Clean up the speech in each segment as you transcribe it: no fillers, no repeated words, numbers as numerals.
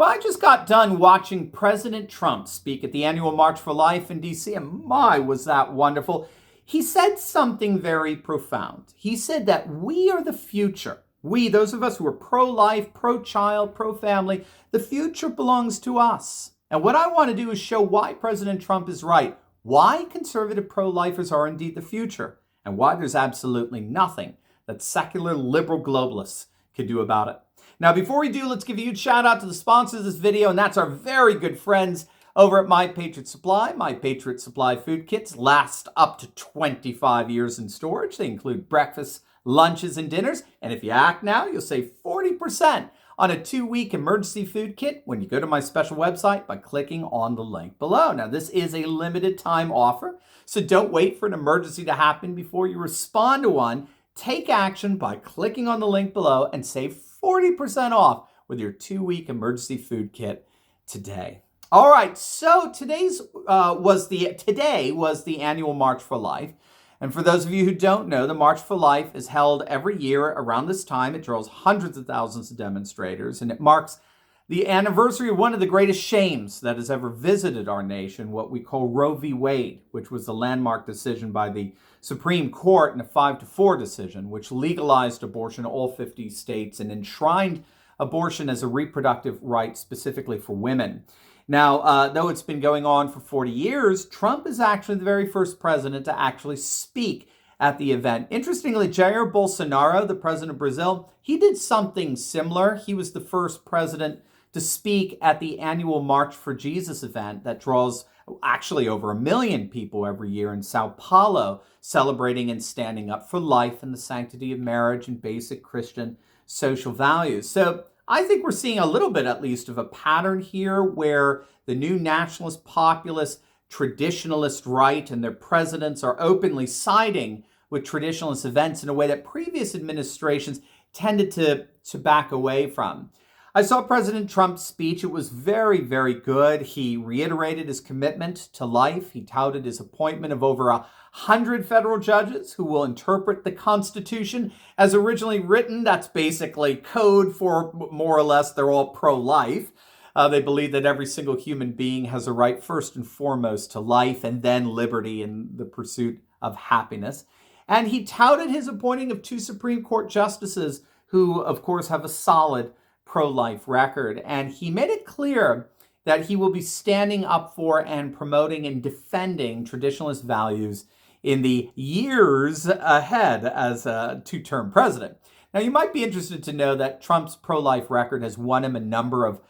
Well, I just got done watching President Trump speak at the annual March for Life in D.C., and my, was that wonderful. He said something very profound. He said that we are the future. We, those of us who are pro-life, pro-child, pro-family, the future belongs to us. And what I want to do is show why President Trump is right, why conservative pro-lifers are indeed the future, and why there's absolutely nothing that secular liberal globalists can do about it. Now, before we do, let's give a huge shout out to the sponsors of this video, and that's our very good friends over at My Patriot Supply. My Patriot Supply food kits last up to 25 years in storage. They include breakfast, lunches, and dinners. And if you act now, you'll save 40% on a 2-week emergency food kit when you go to my special website by clicking on the link below. Now, this is a limited time offer, so don't wait for an emergency to happen before you respond to one. Take action by clicking on the link below and save 40% off with your 2-week emergency food kit today. All right, so today was the annual March for Life. And for those of you who don't know, the March for Life is held every year around this time. It draws hundreds of thousands of demonstrators, and it marks the anniversary of one of the greatest shames that has ever visited our nation, what we call Roe v. Wade, which was the landmark decision by the Supreme Court in a 5-4 decision, which legalized abortion in all 50 states and enshrined abortion as a reproductive right specifically for women. Now, though it's been going on for 40 years, Trump is actually the very first president to actually speak at the event. Interestingly, Jair Bolsonaro, the president of Brazil, he did something similar. He was the first president to speak at the annual March for Jesus event that draws actually over 1 million people every year in Sao Paulo, celebrating and standing up for life and the sanctity of marriage and basic Christian social values. So I think we're seeing a little bit, at least, of a pattern here where the new nationalist, populist, traditionalist right and their presidents are openly siding with traditionalist events in a way that previous administrations tended to back away from. I saw President Trump's speech. It was very, very good. He reiterated his commitment to life. He touted his appointment of over 100 federal judges who will interpret the Constitution as originally written. That's basically code for, more or less, they're all pro-life. They believe that every single human being has a right first and foremost to life and then liberty and the pursuit of happiness. And he touted his appointing of 2 Supreme Court justices who, of course, have a solid pro-life record. And he made it clear that he will be standing up for and promoting and defending traditionalist values in the years ahead as a 2-term president. Now, you might be interested to know that Trump's pro-life record has won him a number of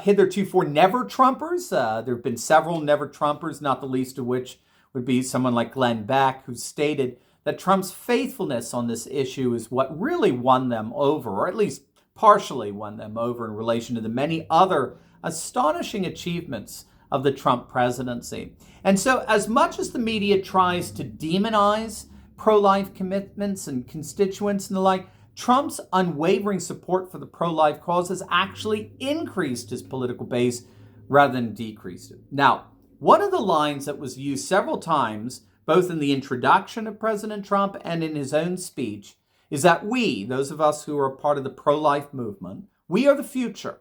hitherto never-Trumpers. There have been several never-Trumpers, not the least of which would be someone like Glenn Beck, who stated that Trump's faithfulness on this issue is what really won them over, or at least partially won them over in relation to the many other astonishing achievements of the Trump presidency. And so as much as the media tries to demonize pro-life commitments and constituents and the like, Trump's unwavering support for the pro-life cause has actually increased his political base rather than decreased it. Now, one of the lines that was used several times, both in the introduction of President Trump and in his own speech, is that we, those of us who are part of the pro-life movement, we are the future.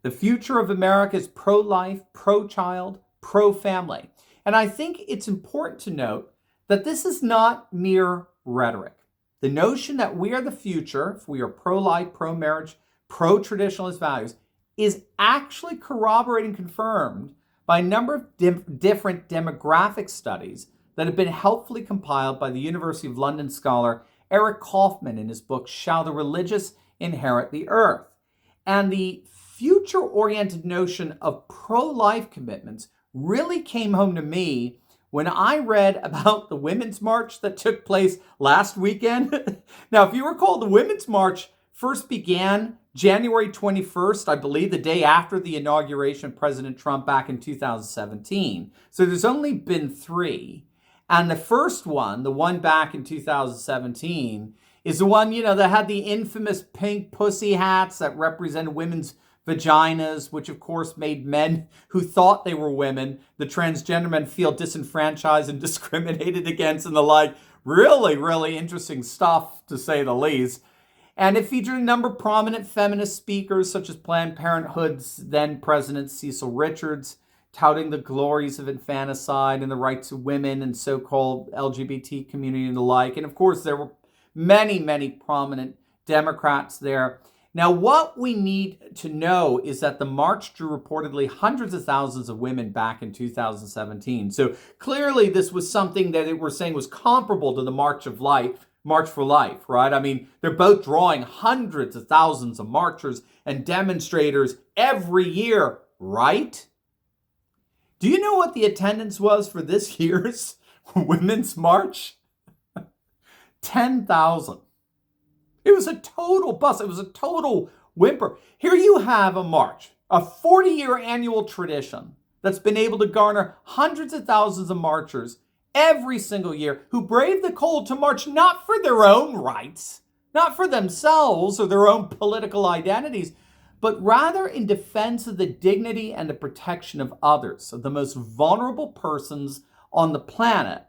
The future of America is pro-life, pro-child, pro-family. And I think it's important to note that this is not mere rhetoric. The notion that we are the future, if we are pro-life, pro-marriage, pro-traditionalist values, is actually corroborated and confirmed by a number of different demographic studies that have been helpfully compiled by the University of London scholar Eric Kaufman in his book, Shall the Religious Inherit the Earth? And the future-oriented notion of pro-life commitments really came home to me when I read about the Women's March that took place last weekend. Now, if you recall, the Women's March first began January 21st, I believe, the day after the inauguration of President Trump back in 2017. So there's only been 3. And the first one, the one back in 2017, is the one, that had the infamous pink pussy hats that represented women's vaginas, which of course made men who thought they were women, the transgender men, feel disenfranchised and discriminated against and the like. Really, really interesting stuff, to say the least. And it featured a number of prominent feminist speakers, such as Planned Parenthood's then President Cecil Richards, touting the glories of infanticide and the rights of women and so-called LGBT community and the like. And of course, there were many, many prominent Democrats there. Now, what we need to know is that the march drew reportedly hundreds of thousands of women back in 2017. So clearly this was something that they were saying was comparable to the March for Life, right? I mean, they're both drawing hundreds of thousands of marchers and demonstrators every year, right? Do you know what the attendance was for this year's Women's March? 10,000. It was a total bust. It was a total whimper. Here you have a march, a 40-year annual tradition that's been able to garner hundreds of thousands of marchers every single year who brave the cold to march not for their own rights, not for themselves or their own political identities, but rather in defense of the dignity and the protection of others, of the most vulnerable persons on the planet.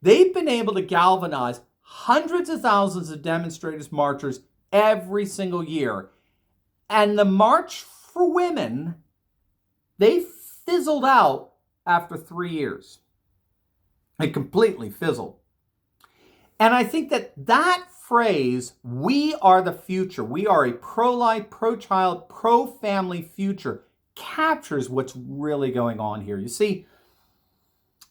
They've been able to galvanize hundreds of thousands of demonstrators, marchers every single year. And the March for Women, they fizzled out after 3 years. It completely fizzled. And I think that phrase, we are the future, we are a pro-life, pro-child, pro-family future, captures what's really going on here. You see,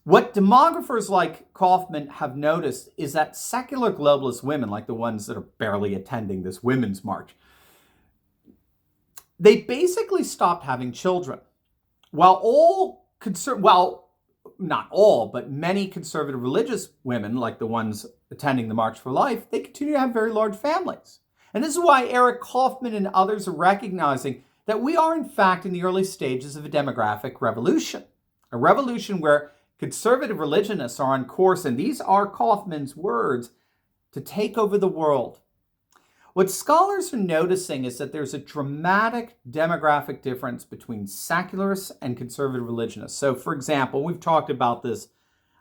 what demographers like Kaufman have noticed is that secular globalist women, like the ones that are barely attending this women's march, they basically stopped having children. While not all, but many conservative religious women, like the ones attending the March for Life, they continue to have very large families. And this is why Eric Kaufman and others are recognizing that we are, in fact, in the early stages of a demographic revolution. A revolution where conservative religionists are on course, and these are Kaufman's words, to take over the world. What scholars are noticing is that there's a dramatic demographic difference between secularists and conservative religionists. So, for example, we've talked about this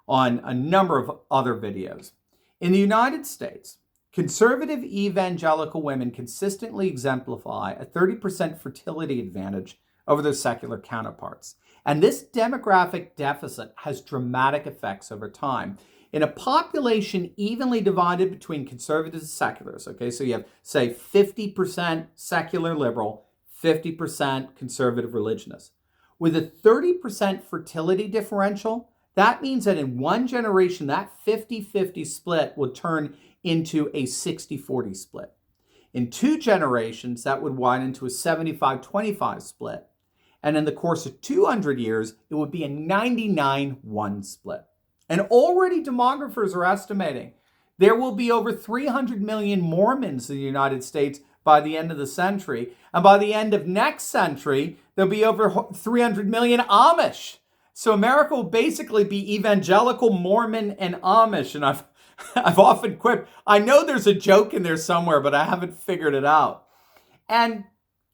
on a number of other videos. In the United States, conservative evangelical women consistently exemplify a 30% fertility advantage over their secular counterparts. And this demographic deficit has dramatic effects over time. In a population evenly divided between conservatives and seculars, okay, so you have, say, 50% secular liberal, 50% conservative religionists. With a 30% fertility differential, that means that in one generation, that 50-50 split would turn into a 60-40 split. In 2 generations, that would widen to a 75-25 split. And in the course of 200 years, it would be a 99-1 split. And already demographers are estimating there will be over 300 million Mormons in the United States by the end of the century. And by the end of next century, there'll be over 300 million Amish. So America will basically be evangelical, Mormon, and Amish. And I've often quipped, I know there's a joke in there somewhere, but I haven't figured it out. And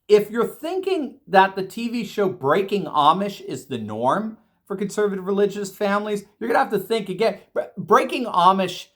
if you're thinking that the TV show Breaking Amish is the norm for conservative religious families, you're going to have to think again. Breaking Amish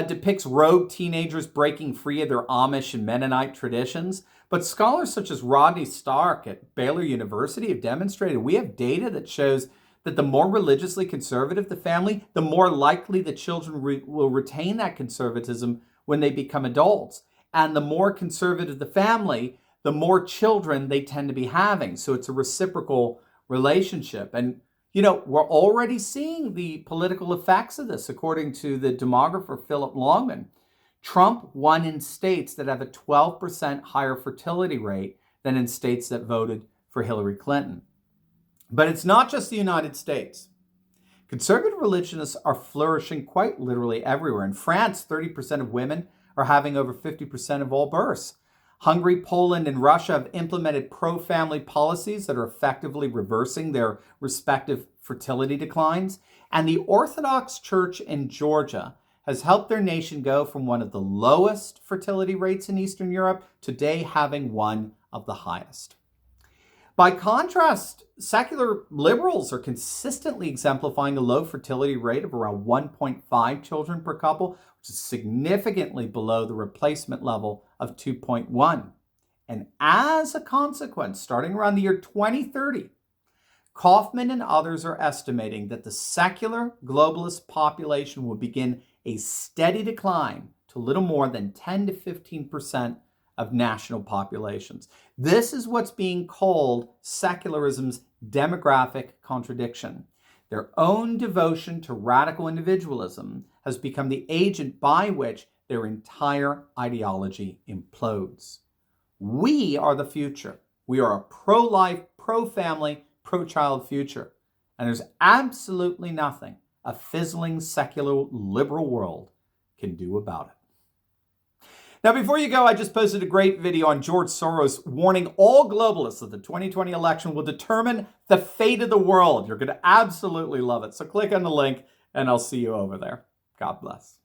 depicts rogue teenagers breaking free of their Amish and Mennonite traditions. But scholars such as Rodney Stark at Baylor University have demonstrated we have data that shows that the more religiously conservative the family, the more likely the children will retain that conservatism when they become adults. And the more conservative the family, the more children they tend to be having. So it's a reciprocal relationship. And, you know, we're already seeing the political effects of this, according to the demographer Philip Longman. Trump won in states that have a 12% higher fertility rate than in states that voted for Hillary Clinton. But it's not just the United States. Conservative religionists are flourishing quite literally everywhere. In France, 30% of women are having over 50% of all births. Hungary, Poland, and Russia have implemented pro-family policies that are effectively reversing their respective fertility declines. And the Orthodox Church in Georgia has helped their nation go from one of the lowest fertility rates in Eastern Europe to today having one of the highest. By contrast, secular liberals are consistently exemplifying a low fertility rate of around 1.5 children per couple, which is significantly below the replacement level of 2.1. And as a consequence, starting around the year 2030, Kaufman and others are estimating that the secular globalist population will begin a steady decline to little more than 10 to 15% of national populations. This is what's being called secularism's demographic contradiction. Their own devotion to radical individualism has become the agent by which their entire ideology implodes. We are the future. We are a pro-life, pro-family, pro-child future. And there's absolutely nothing a fizzling secular liberal world can do about it. Now, before you go, I just posted a great video on George Soros warning all globalists that the 2020 election will determine the fate of the world. You're going to absolutely love it. So click on the link and I'll see you over there. God bless.